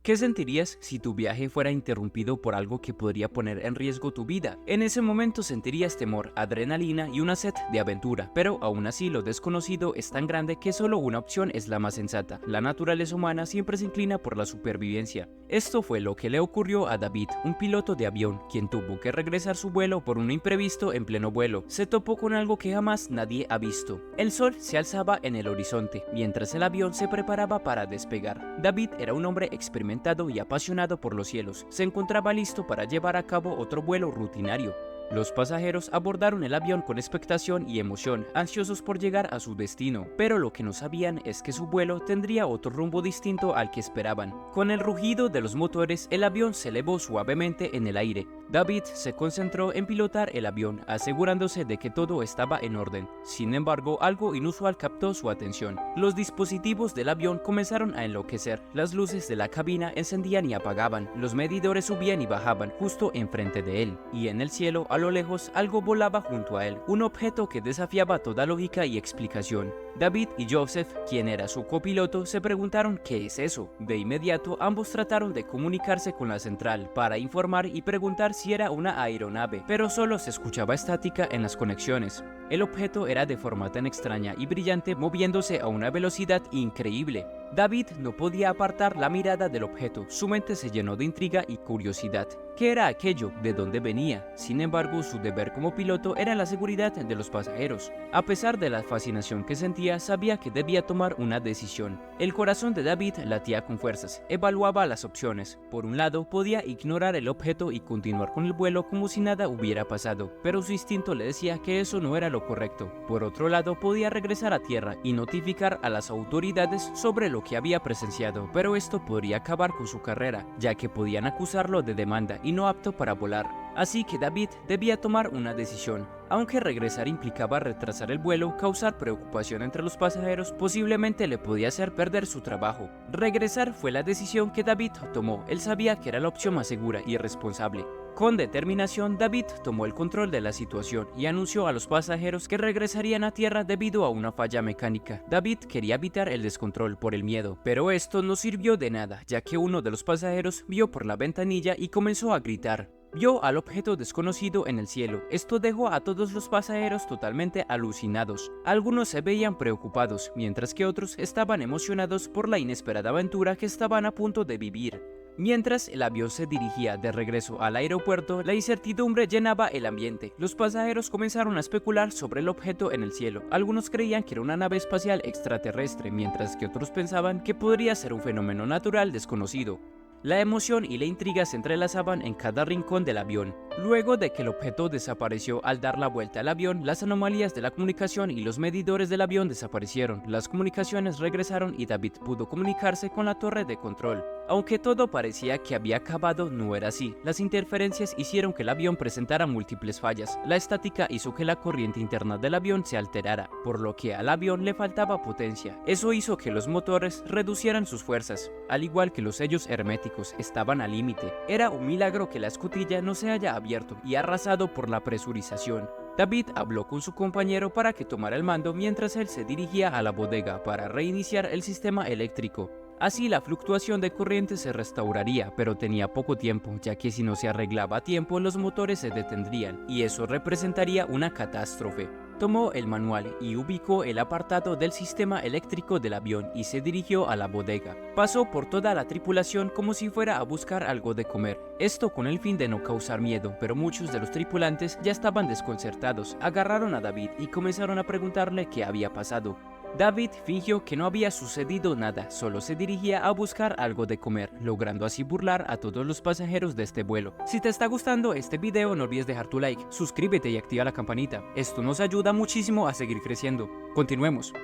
¿Qué sentirías si tu viaje fuera interrumpido por algo que podría poner en riesgo tu vida? En ese momento sentirías temor, adrenalina y una sed de aventura, pero aún así lo desconocido es tan grande que solo una opción es la más sensata. La naturaleza humana siempre se inclina por la supervivencia. Esto fue lo que le ocurrió a David, un piloto de avión, quien tuvo que regresar su vuelo por un imprevisto en pleno vuelo. Se topó con algo que jamás nadie ha visto. El sol se alzaba en el horizonte, mientras el avión se preparaba para despegar. David era un hombre experimentado y apasionado por los cielos. Se encontraba listo para llevar a cabo otro vuelo rutinario. Los pasajeros abordaron el avión con expectación y emoción, ansiosos por llegar a su destino, pero lo que no sabían es que su vuelo tendría otro rumbo distinto al que esperaban. Con el rugido de los motores, el avión se elevó suavemente en el aire. David se concentró en pilotar el avión, asegurándose de que todo estaba en orden. Sin embargo, algo inusual captó su atención. Los dispositivos del avión comenzaron a enloquecer. Las luces de la cabina encendían y apagaban. Los medidores subían y bajaban justo enfrente de él. Y en el cielo, a lo lejos, algo volaba junto a él. Un objeto que desafiaba toda lógica y explicación. David y Joseph, quien era su copiloto, se preguntaron ¿qué es eso? De inmediato, ambos trataron de comunicarse con la central para informar y preguntar si era una aeronave, pero solo se escuchaba estática en las conexiones. El objeto era de forma tan extraña y brillante, moviéndose a una velocidad increíble. David no podía apartar la mirada del objeto, su mente se llenó de intriga y curiosidad. ¿Qué era aquello? ¿De dónde venía? Sin embargo, su deber como piloto era la seguridad de los pasajeros. A pesar de la fascinación que sentía, sabía que debía tomar una decisión. El corazón de David latía con fuerzas, evaluaba las opciones. Por un lado, podía ignorar el objeto y continuar con el vuelo como si nada hubiera pasado, pero su instinto le decía que eso no era lo correcto. Por otro lado, podía regresar a tierra y notificar a las autoridades sobre lo que había presenciado, pero esto podría acabar con su carrera, ya que podían acusarlo de demanda y no apto para volar. Así que David debía tomar una decisión. Aunque regresar implicaba retrasar el vuelo, causar preocupación entre los pasajeros, posiblemente le podía hacer perder su trabajo. Regresar fue la decisión que David tomó. Él sabía que era la opción más segura y responsable. Con determinación, David tomó el control de la situación y anunció a los pasajeros que regresarían a tierra debido a una falla mecánica. David quería evitar el descontrol por el miedo, pero esto no sirvió de nada, ya que uno de los pasajeros vio por la ventanilla y comenzó a gritar. Vio al objeto desconocido en el cielo. Esto dejó a todos los pasajeros totalmente alucinados. Algunos se veían preocupados, mientras que otros estaban emocionados por la inesperada aventura que estaban a punto de vivir. Mientras el avión se dirigía de regreso al aeropuerto, la incertidumbre llenaba el ambiente. Los pasajeros comenzaron a especular sobre el objeto en el cielo. Algunos creían que era una nave espacial extraterrestre, mientras que otros pensaban que podría ser un fenómeno natural desconocido. La emoción y la intriga se entrelazaban en cada rincón del avión. Luego de que el objeto desapareció al dar la vuelta al avión, las anomalías de la comunicación y los medidores del avión desaparecieron. Las comunicaciones regresaron y David pudo comunicarse con la torre de control. Aunque todo parecía que había acabado, no era así. Las interferencias hicieron que el avión presentara múltiples fallas. La estática hizo que la corriente interna del avión se alterara, por lo que al avión le faltaba potencia. Eso hizo que los motores reducieran sus fuerzas, al igual que los sellos herméticos estaban al límite. Era un milagro que la escotilla no se haya abierto y arrasado por la presurización. David habló con su compañero para que tomara el mando mientras él se dirigía a la bodega para reiniciar el sistema eléctrico. Así la fluctuación de corriente se restauraría, pero tenía poco tiempo, ya que si no se arreglaba a tiempo los motores se detendrían, y eso representaría una catástrofe. Tomó el manual y ubicó el apartado del sistema eléctrico del avión y se dirigió a la bodega. Pasó por toda la tripulación como si fuera a buscar algo de comer, esto con el fin de no causar miedo, pero muchos de los tripulantes ya estaban desconcertados. Agarraron a David y comenzaron a preguntarle qué había pasado. David fingió que no había sucedido nada, solo se dirigía a buscar algo de comer, logrando así burlar a todos los pasajeros de este vuelo. Si te está gustando este video, no olvides dejar tu like, suscríbete y activa la campanita. Esto nos ayuda muchísimo a seguir creciendo. Continuemos.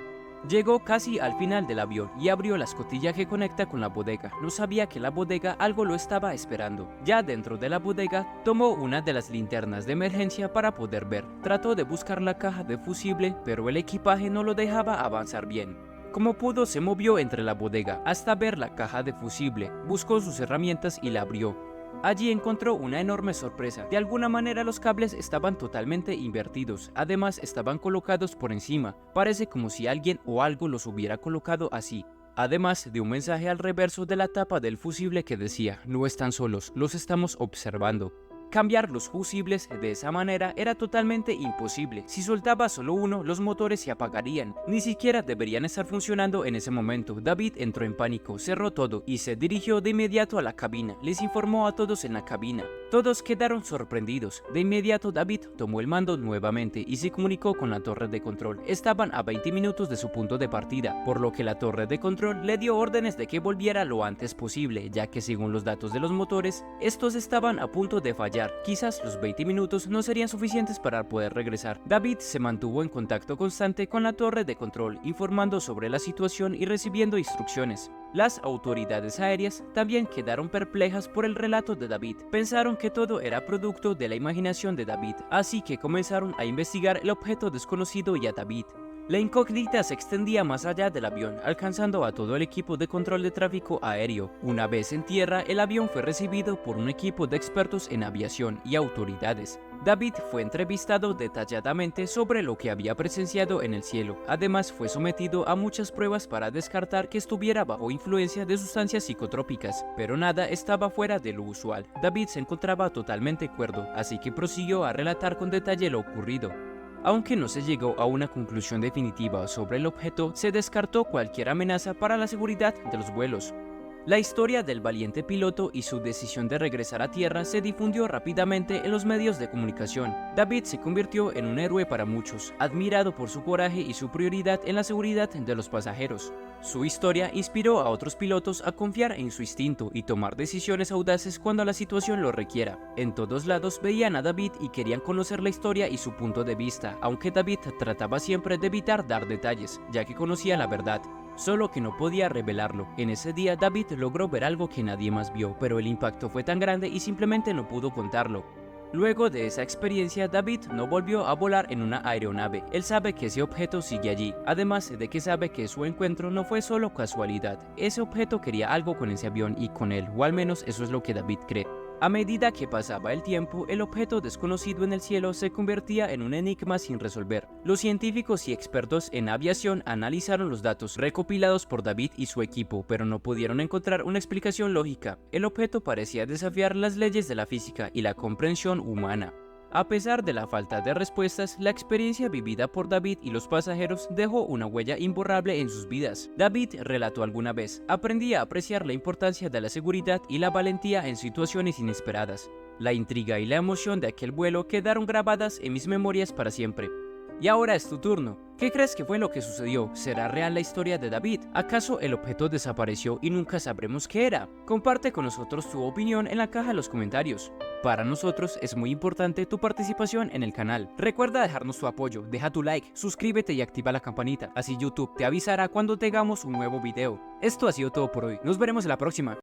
Llegó casi al final del avión y abrió la escotilla que conecta con la bodega. No sabía que la bodega algo lo estaba esperando. Ya dentro de la bodega, tomó una de las linternas de emergencia para poder ver. Trató de buscar la caja de fusible, pero el equipaje no lo dejaba avanzar bien. Como pudo, se movió entre la bodega hasta ver la caja de fusible. Buscó sus herramientas y la abrió. Allí encontró una enorme sorpresa. De alguna manera los cables estaban totalmente invertidos, además estaban colocados por encima. Parece como si alguien o algo los hubiera colocado así. además de un mensaje al reverso de la tapa del fusible que decía: no están solos, los estamos observando. Cambiar los fusibles de esa manera era totalmente imposible. Si soltaba solo uno, los motores se apagarían. Ni siquiera deberían estar funcionando en ese momento. David entró en pánico, cerró todo y se dirigió de inmediato a la cabina. Les informó a todos en la cabina. Todos quedaron sorprendidos. De inmediato David tomó el mando nuevamente y se comunicó con la torre de control. Estaban a 20 minutos de su punto de partida, por lo que la torre de control le dio órdenes de que volviera lo antes posible, ya que según los datos de los motores, estos estaban a punto de fallar. Quizás los 20 minutos no serían suficientes para poder regresar. David se mantuvo en contacto constante con la torre de control, informando sobre la situación y recibiendo instrucciones. Las autoridades aéreas también quedaron perplejas por el relato de David. Pensaron que todo era producto de la imaginación de David, así que comenzaron a investigar el objeto desconocido y a David. La incógnita se extendía más allá del avión, alcanzando a todo el equipo de control de tráfico aéreo. Una vez en tierra, el avión fue recibido por un equipo de expertos en aviación y autoridades. David fue entrevistado detalladamente sobre lo que había presenciado en el cielo. Además, fue sometido a muchas pruebas para descartar que estuviera bajo influencia de sustancias psicotrópicas, pero nada estaba fuera de lo usual. David se encontraba totalmente cuerdo, así que prosiguió a relatar con detalle lo ocurrido. Aunque no se llegó a una conclusión definitiva sobre el objeto, se descartó cualquier amenaza para la seguridad de los vuelos. La historia del valiente piloto y su decisión de regresar a tierra se difundió rápidamente en los medios de comunicación. David se convirtió en un héroe para muchos, admirado por su coraje y su prioridad en la seguridad de los pasajeros. Su historia inspiró a otros pilotos a confiar en su instinto y tomar decisiones audaces cuando la situación lo requiera. En todos lados veían a David y querían conocer la historia y su punto de vista, aunque David trataba siempre de evitar dar detalles, ya que conocía la verdad. Solo que no podía revelarlo. En ese día David logró ver algo que nadie más vio, pero el impacto fue tan grande y simplemente no pudo contarlo. Luego de esa experiencia, David no volvió a volar en una aeronave. Él sabe que ese objeto sigue allí, además de que sabe que su encuentro no fue solo casualidad. Ese objeto quería algo con ese avión y con él, o al menos eso es lo que David cree. A medida que pasaba el tiempo, el objeto desconocido en el cielo se convertía en un enigma sin resolver. Los científicos y expertos en aviación analizaron los datos recopilados por David y su equipo, pero no pudieron encontrar una explicación lógica. El objeto parecía desafiar las leyes de la física y la comprensión humana. A pesar de la falta de respuestas, la experiencia vivida por David y los pasajeros dejó una huella imborrable en sus vidas. David relató alguna vez: aprendí a apreciar la importancia de la seguridad y la valentía en situaciones inesperadas. La intriga y la emoción de aquel vuelo quedaron grabadas en mis memorias para siempre. Y ahora es tu turno. ¿Qué crees que fue lo que sucedió? ¿Será real la historia de David? ¿Acaso el objeto desapareció y nunca sabremos qué era? Comparte con nosotros tu opinión en la caja de los comentarios. Para nosotros es muy importante tu participación en el canal. Recuerda dejarnos tu apoyo, deja tu like, suscríbete y activa la campanita, así YouTube te avisará cuando tengamos un nuevo video. Esto ha sido todo por hoy, nos veremos en la próxima.